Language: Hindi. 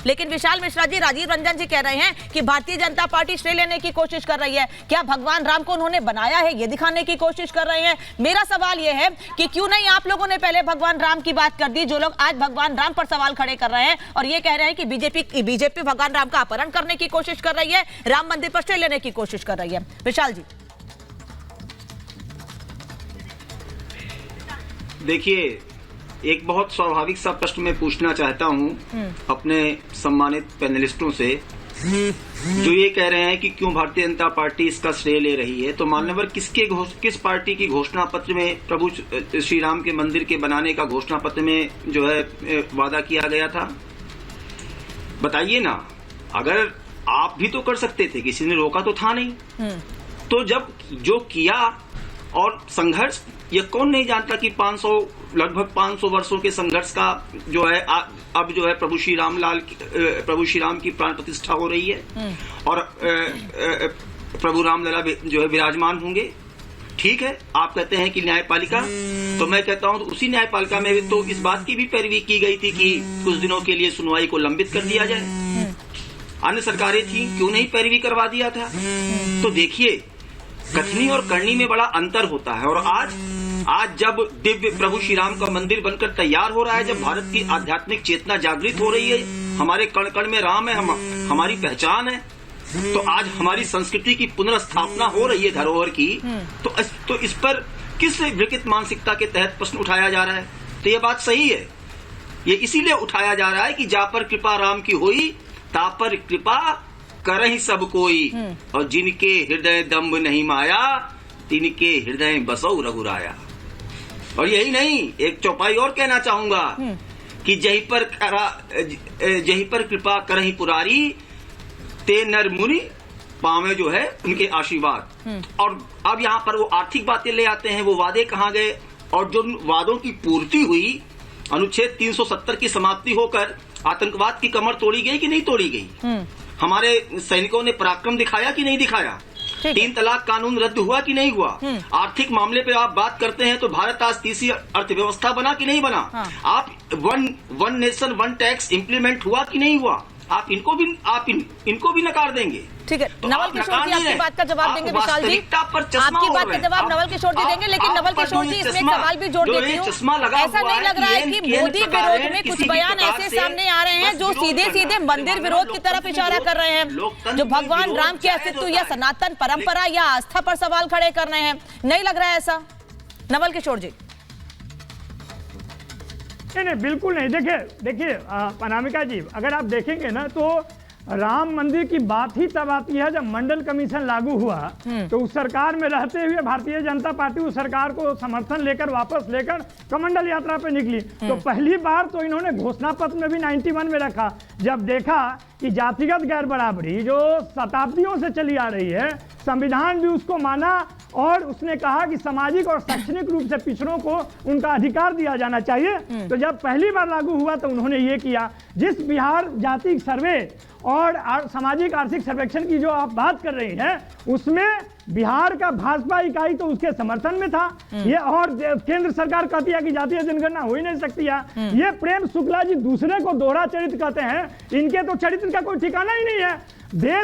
लेकिन विशाल मिश्रा जी, राजीव रंजन जी कह रहे हैं कि भारतीय जनता पार्टी श्रेय लेने की कोशिश कर रही है। क्या भगवान राम को उन्होंने बनाया है ये दिखाने की कोशिश कर रहे हैं? मेरा सवाल यह है कि क्यों नहीं आप लोगों ने पहले भगवान राम की बात कर दी, जो लोग आज भगवान राम पर सवाल खड़े कर रहे हैं और ये कह रहे हैं कि बीजेपी भगवान राम का अपहरण करने की कोशिश कर रही है, राम मंदिर पर श्रेय लेने की कोशिश कर रही है। विशाल जी, देखिए, एक बहुत स्वाभाविक सा प्रश्न मैं पूछना चाहता हूं अपने सम्मानित पैनलिस्टों से, जो ये कह रहे हैं कि क्यों भारतीय जनता पार्टी इसका श्रेय ले रही है। तो मान्यवर, किस पार्टी की घोषणा पत्र में प्रभु श्री राम के मंदिर के बनाने का घोषणा पत्र में जो है वादा किया गया था? बताइए ना। अगर आप भी तो कर सकते थे, किसी ने रोका तो था नहीं। तो जब जो किया और संघर्ष, ये कौन नहीं जानता कि लगभग 500 वर्षों के संघर्ष का जो है अब जो है प्रभु श्री राम की प्राण प्रतिष्ठा हो रही है और प्रभु रामलला जो है विराजमान होंगे। ठीक है, आप कहते हैं कि न्यायपालिका, तो मैं कहता हूं तो उसी न्यायपालिका में तो इस बात की भी पैरवी की गई थी कि कुछ दिनों के लिए सुनवाई को लंबित कर दिया जाए। अन्य सरकारें थी, क्यों नहीं पैरवी करवा दिया था? तो देखिए, कथनी और करनी में बड़ा अंतर होता है। और आज जब दिव्य प्रभु श्री राम का मंदिर बनकर तैयार हो रहा है, जब भारत की आध्यात्मिक चेतना जागृत हो रही है, हमारे कण कण में राम है, हमारी पहचान है, तो आज हमारी संस्कृति की पुनर्स्थापना हो रही है धरोहर की, तो इस पर किस विकृत मानसिकता के तहत प्रश्न उठाया जा रहा है? तो ये बात सही है, ये इसीलिए उठाया जा रहा है कि जा पर कृपा राम की होई, ता पर कृपा करहि सब कोई, और जिनके हृदय दम्भ नहीं माया, तिनके हृदय बसौ रघुराया। और यही नहीं, एक चौपाई और कहना चाहूंगा कि जही पर कृपा करहि पुरारी, ते नर मुनि पावे जो है उनके आशीर्वाद। और अब यहाँ पर वो आर्थिक बातें ले आते हैं, वो वादे कहाँ गए? और जो वादों की पूर्ति हुई, अनुच्छेद 370 की समाप्ति होकर आतंकवाद की कमर तोड़ी गई कि नहीं तोड़ी गई? हमारे सैनिकों ने पराक्रम दिखाया कि नहीं दिखाया? 3 तलाक कानून रद्द हुआ कि नहीं हुआ? आर्थिक मामले पे आप बात करते हैं तो भारत आज तीसरी अर्थव्यवस्था बना कि नहीं बना? आप one nation one tax implement हुआ कि नहीं हुआ? आप इनको भी नकार देंगे। ठीक है, तो नवल किशोर जी आपकी बात का जवाब देंगे। विशाल जी, आपकी बात का जवाब नवल किशोर जी देंगे, लेकिन नवल किशोर जी इसमें एक सवाल भी जोड़ देती हूँ। ऐसा नहीं लग रहा है कि मोदी विरोध में कुछ बयान ऐसे सामने आ रहे हैं जो सीधे सीधे मंदिर विरोध की तरफ इशारा कर रहे हैं, जो भगवान राम के अस्तित्व या सनातन परंपरा या आस्था पर सवाल खड़े कर रहे हैं? नहीं लग रहा है ऐसा, नवल किशोर जी? नहीं, बिल्कुल नहीं। देखिए अनामिका जी, अगर आप देखेंगे ना तो राम मंदिर की बात ही तब आती है जब मंडल कमीशन लागू हुआ, तो उस सरकार में रहते हुए भारतीय जनता पार्टी उस सरकार को समर्थन लेकर वापस लेकर कमंडल यात्रा पे निकली। तो पहली बार तो इन्होंने घोषणा पत्र में भी 91 में रखा, जब देखा कि जातिगत गैर बराबरी जो शताब्दियों से चली आ रही है, संविधान भी उसको माना और उसने कहा कि सामाजिक और शैक्षणिक रूप से पिछड़ों को उनका अधिकार दिया जाना चाहिए। तो जब पहली बार लागू हुआ तो उन्होंने ये किया। जिस बिहार जाति सर्वे और सामाजिक आर्थिक सर्वेक्षण की जो आप बात कर रही हैं, उसमें बिहार का भाजपा इकाई तो उसके समर्थन में था। ये और केंद्र सरकार कहती है कि जातीय जनगणना हो ही नहीं सकती है। ये प्रेम शुक्ला जी दूसरे को दोहरा चरित्र कहते हैं, इनके तो चरित्र का कोई ठिकाना ही नहीं है। देश